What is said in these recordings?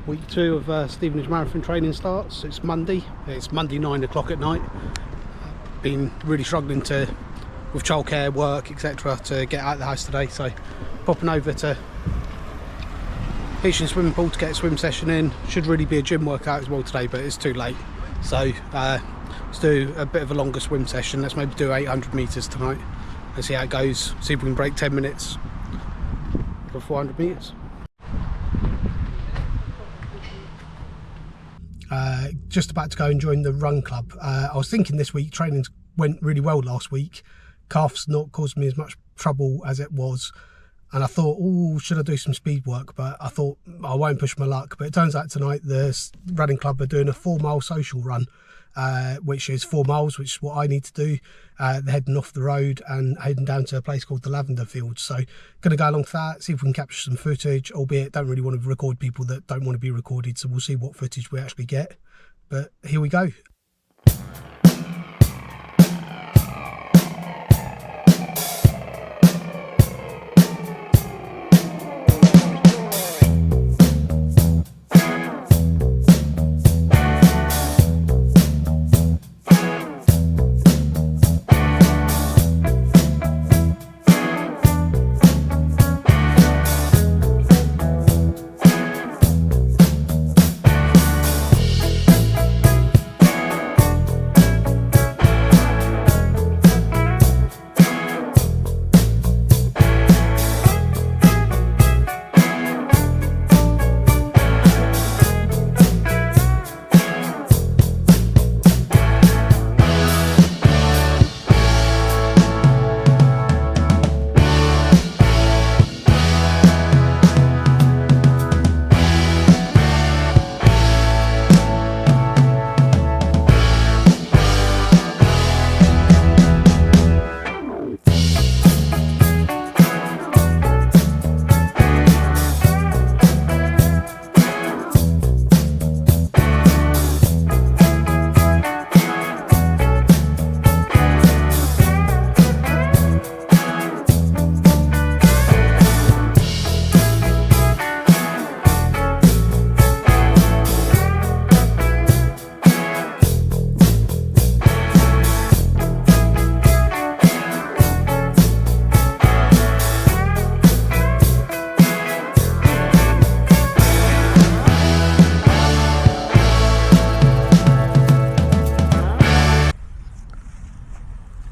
Week 2 of Stevenage Marathon training starts. It's Monday 9 o'clock at night. Been really struggling with childcare, work, etc. to get out of the house today, so popping over to Hitchin swimming pool to get a swim session in. Should really be a gym workout as well today, but it's too late, so let's do a bit of a longer swim session. Let's maybe do 800 metres tonight and see how it goes, see if we can break 10 minutes for 400 metres. Just about to go and join the run club. I was thinking this week training went really well last week. Calf's not caused me as much trouble as it was, and I thought, oh, should I do some speed work? But I thought I won't push my luck. But it turns out tonight the running club are doing a 4-mile social run, which is 4 miles, which is what I need to do. They're heading off the road and heading down to a place called the Lavender Fields. So going to go along for that, see if we can capture some footage, albeit don't really want to record people that don't want to be recorded. So we'll see what footage we actually get. But here we go.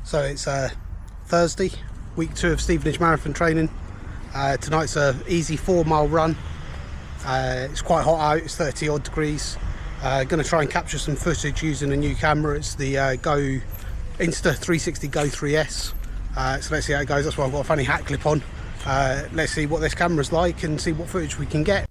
So it's Thursday, week 2 of Stevenage Marathon training. Tonight's an easy 4-mile run. It's quite hot out, it's 30 odd degrees. Going to try and capture some footage using a new camera. It's the Insta360 Go 3S. So let's see how it goes. That's why I've got a funny hat clip on. Let's see what this camera's like and see what footage we can get.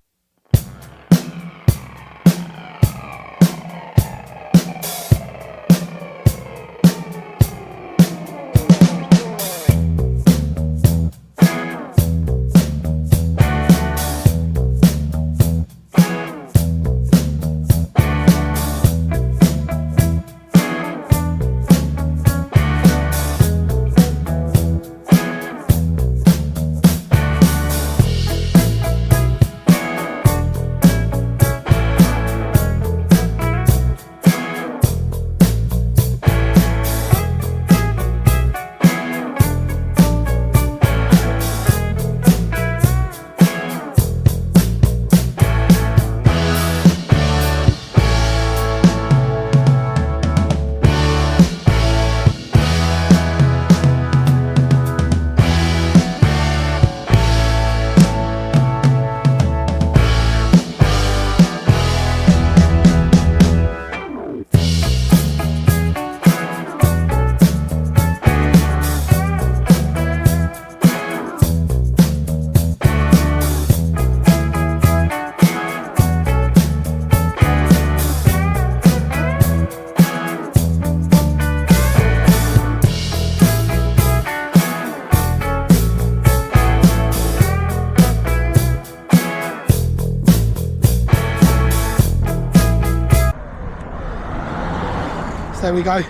there we go.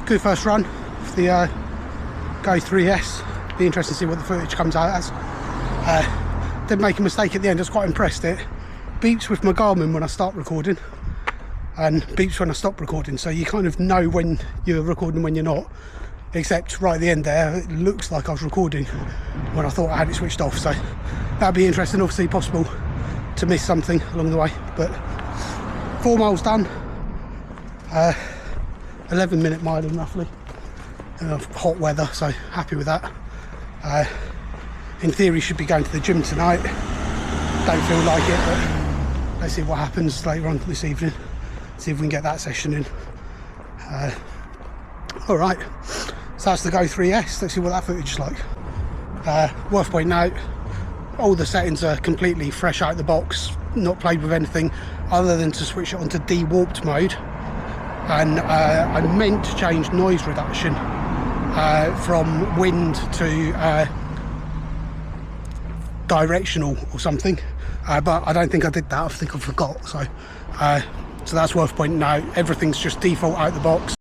Good first run for the Go 3S. Be interesting to see what the footage comes out as. Did make a mistake at the end. I was quite impressed. It beeps with my Garmin when I start recording and beeps when I stop recording, so you kind of know when you're recording and when you're not, except right at the end there it looks like I was recording when I thought I had it switched off. So that'd be interesting, obviously possible to miss something along the way. But 4 miles done, 11-minute miling roughly, hot weather, so happy with that. In theory should be going to the gym tonight, don't feel like it, but let's see what happens later on this evening, see if we can get that session in. Alright, so that's the Go 3S, let's see what that footage is like. Worth pointing out, all the settings are completely fresh out of the box, not played with anything other than to switch it onto de-warped mode. And I meant to change noise reduction from wind to directional or something, but I don't think I did that. I think I forgot, so that's worth pointing out. Everything's just default out the box.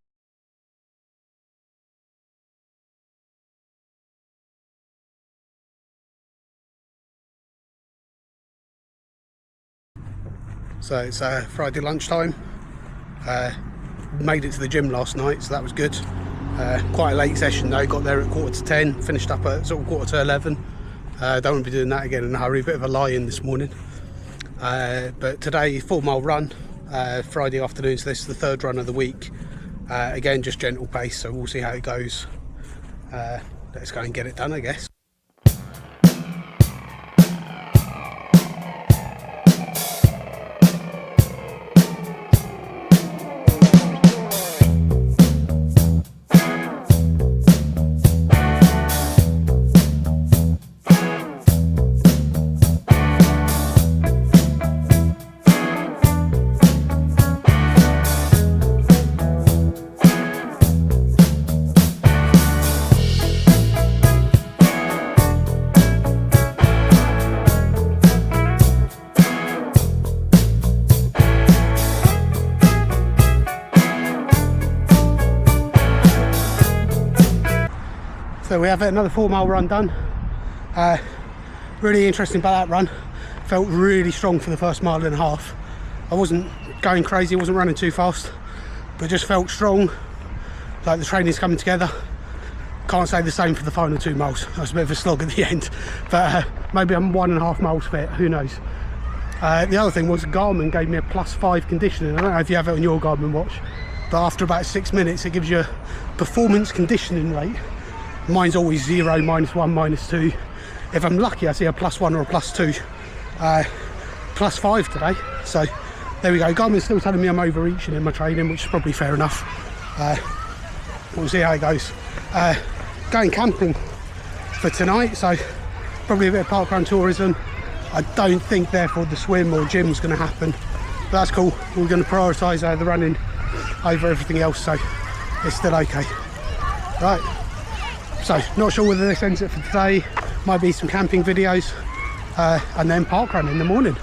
So it's Friday lunchtime. Made it to the gym last night, so that was good. Quite a late session though, got there at 10:15, finished up at sort of 11:15. Don't want to be doing that again in a hurry, bit of a lie-in this morning. But today, 4 mile run, Friday afternoon, so this is the 3rd run of the week. Again, just gentle pace, so we'll see how it goes. Let's go and get it done, I guess. So we have another 4 mile run done. Really interesting about that run. Felt really strong for the first mile and a half. I wasn't going crazy, wasn't running too fast, but just felt strong, like the training's coming together. Can't say the same for the final 2 miles. That was a bit of a slog at the end, but maybe I'm 1.5 miles fit, who knows. The other thing was Garmin gave me a +5 conditioning. I don't know if you have it on your Garmin watch, but after about 6 minutes it gives you a performance conditioning rate. Mine's always 0, -1, -2. If I'm lucky I see a +1 or a +2. +5 today, so there we go. Garmin's still telling me I'm overreaching in my training, which is probably fair enough. We'll see how it goes. Going camping for tonight, so probably a bit of parkrun tourism. I don't think therefore the swim or gym's going to happen, but that's cool. We're going to prioritise the running over everything else, so it's still okay. Right, so not sure whether this ends it for today. Might be some camping videos and then parkrun in the morning.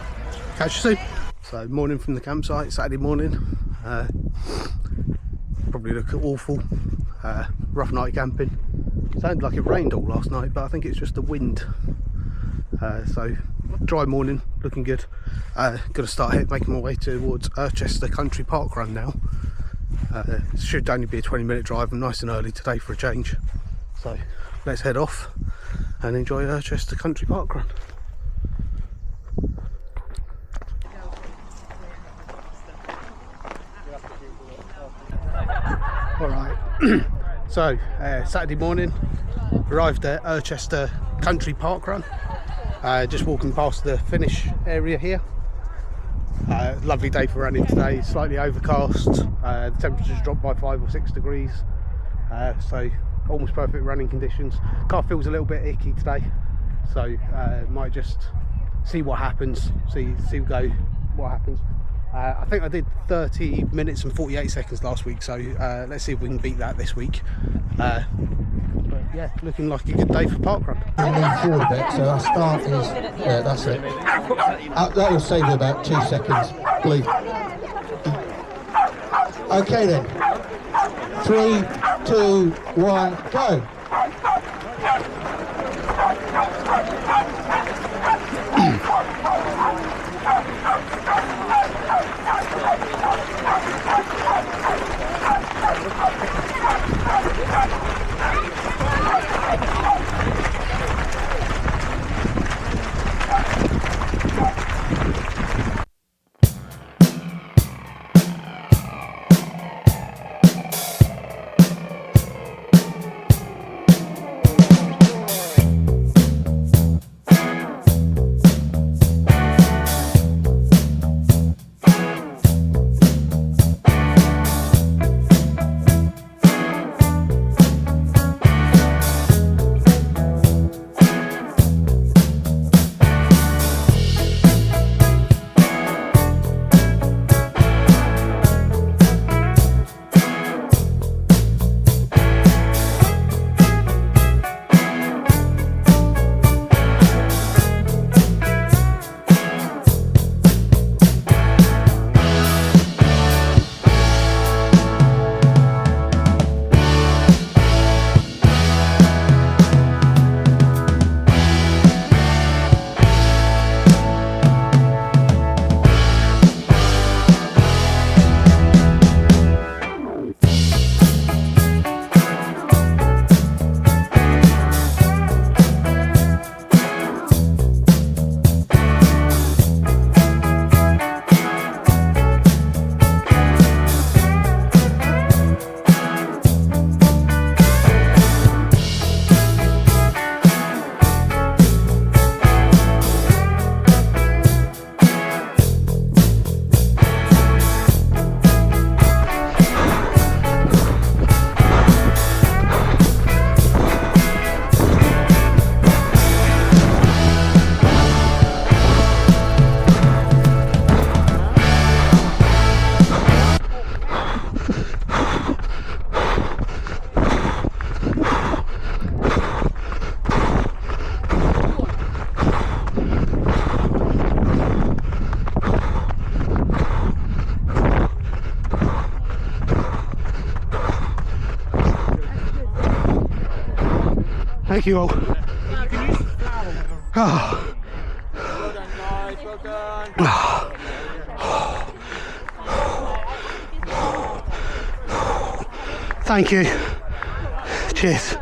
Catch you soon. So morning from the campsite, Saturday morning. Probably look awful. Rough night camping. Sounded like it rained all last night, but I think it's just the wind. So dry morning, looking good. Gonna start making my way towards Irchester Country Parkrun now. It should only be a 20-minute drive. I'm nice and early today for a change. So let's head off and enjoy Irchester Country Parkrun. Alright, so Saturday morning, arrived at Irchester Country Parkrun. Just walking past the finish area here. Lovely day for running today, slightly overcast. The temperature's dropped by 5 or 6 degrees, so almost perfect running conditions. Car feels a little bit icky today, so might just see what happens, see what happens. I think I did 30 minutes and 48 seconds last week, so let's see if we can beat that this week. But yeah, looking like a good day for parkrun. Move forward a bit, so our start is, yeah, that's it. That will save you about 2 seconds, believe. Okay then, 3, 2, 1, go. Thank you all. Oh. Well done, guys. Well done. Thank you. Cheers.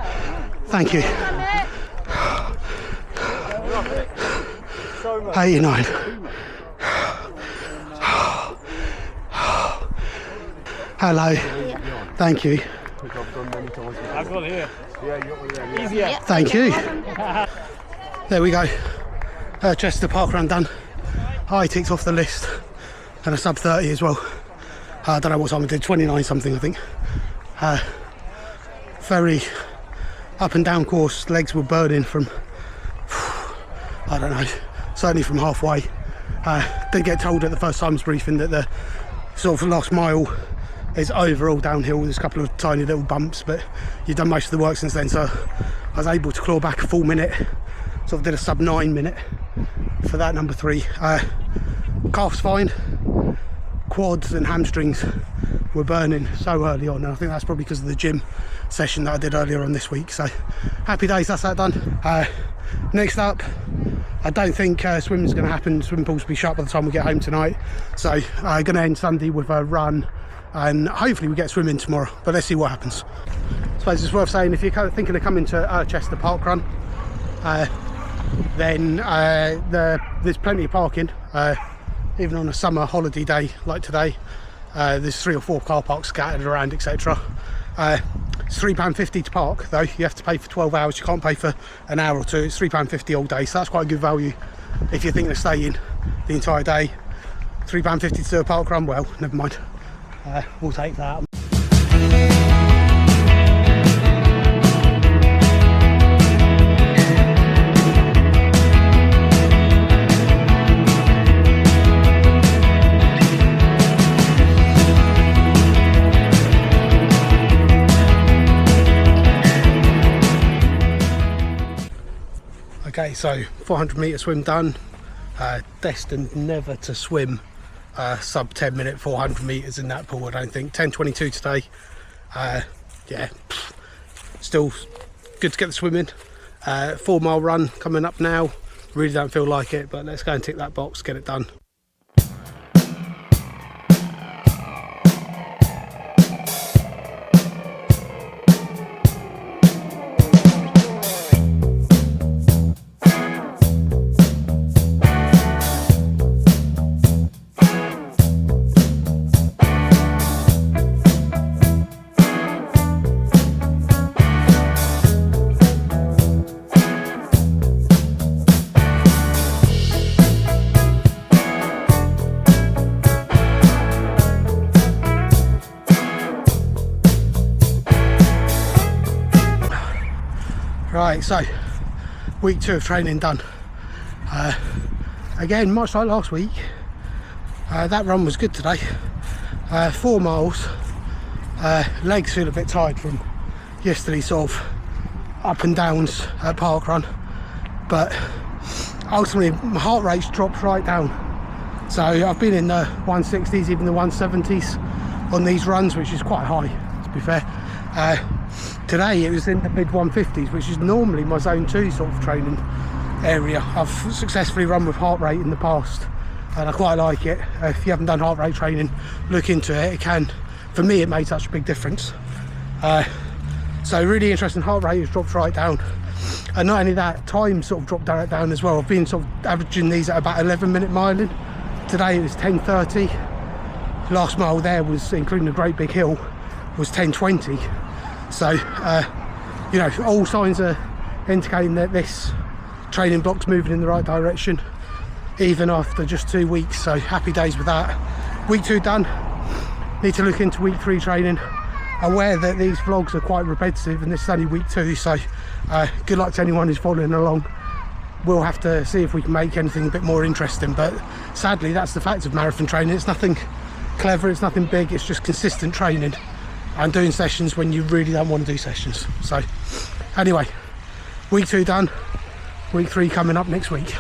Thank you. 89. Hello. Thank you. I've got it here. Easier. Thank you. There we go. Irchester parkrun done. I ticked off the list. And a sub 30 as well. I don't know what time I did, 29 something I think. Very up and down course, legs were burning from, I don't know, certainly from halfway. Did get told at the first times briefing that the sort of last mile is overall downhill. There's a couple of tiny little bumps, but you've done most of the work since then, so I was able to claw back a full minute. Sort of did a sub 9 minute for that number 3. Calf's fine. Quads and hamstrings were burning so early on, and I think that's probably because of the gym session that I did earlier on this week. So happy days, that's that done. Next up, I don't think swimming's going to happen. Swimming pools will be shut by the time we get home tonight, so I'm going to end Sunday with a run, and hopefully we get swimming tomorrow, but let's see what happens. I suppose it's worth saying, if you're thinking of coming to Irchester parkrun, then there's plenty of parking. Even on a summer holiday day like today, there's 3 or 4 car parks scattered around, etc. It's £3.50 to park, though. You have to pay for 12 hours. You can't pay for an hour or two. It's £3.50 all day, so that's quite a good value if you're thinking of staying the entire day. £3.50 to do a park run, well, never mind. We'll take that. Okay, so 400 metre swim done. Destined never to swim sub 10 minute 400 metres in that pool, I don't think. 10:22 today. Yeah, still good to get the swimming. 4 mile run coming up now. Really don't feel like it, but let's go and tick that box, get it done. Right, so week 2 of training done. Again, much like last week, that run was good today. 4 miles. Legs feel a bit tired from yesterday's sort of up and downs at parkrun, but ultimately my heart rate's dropped right down. So I've been in the 160s, even the 170s on these runs, which is quite high, to be fair. Today it was in the mid 150s, which is normally my zone 2 sort of training area. I've successfully run with heart rate in the past, and I quite like it. If you haven't done heart rate training, look into it. It can, for me, it made such a big difference. So really interesting. Heart rate has dropped right down, and not only that, time sort of dropped right down as well. I've been sort of averaging these at about 11 minute miling. Today it was 10:30. Last mile there was, including a great big hill, was 10:20. So you know, all signs are indicating that this training block's moving in the right direction, even after just 2 weeks. So happy days with that. Week 2 done. Need to look into week 3 training. Aware that these vlogs are quite repetitive, and this is only week 2, so good luck to anyone who's following along. We'll have to see if we can make anything a bit more interesting, but sadly that's the fact of marathon training. It's nothing clever, it's nothing big, it's just consistent training and doing sessions when you really don't want to do sessions. So anyway, week 2 done, week 3 coming up next week.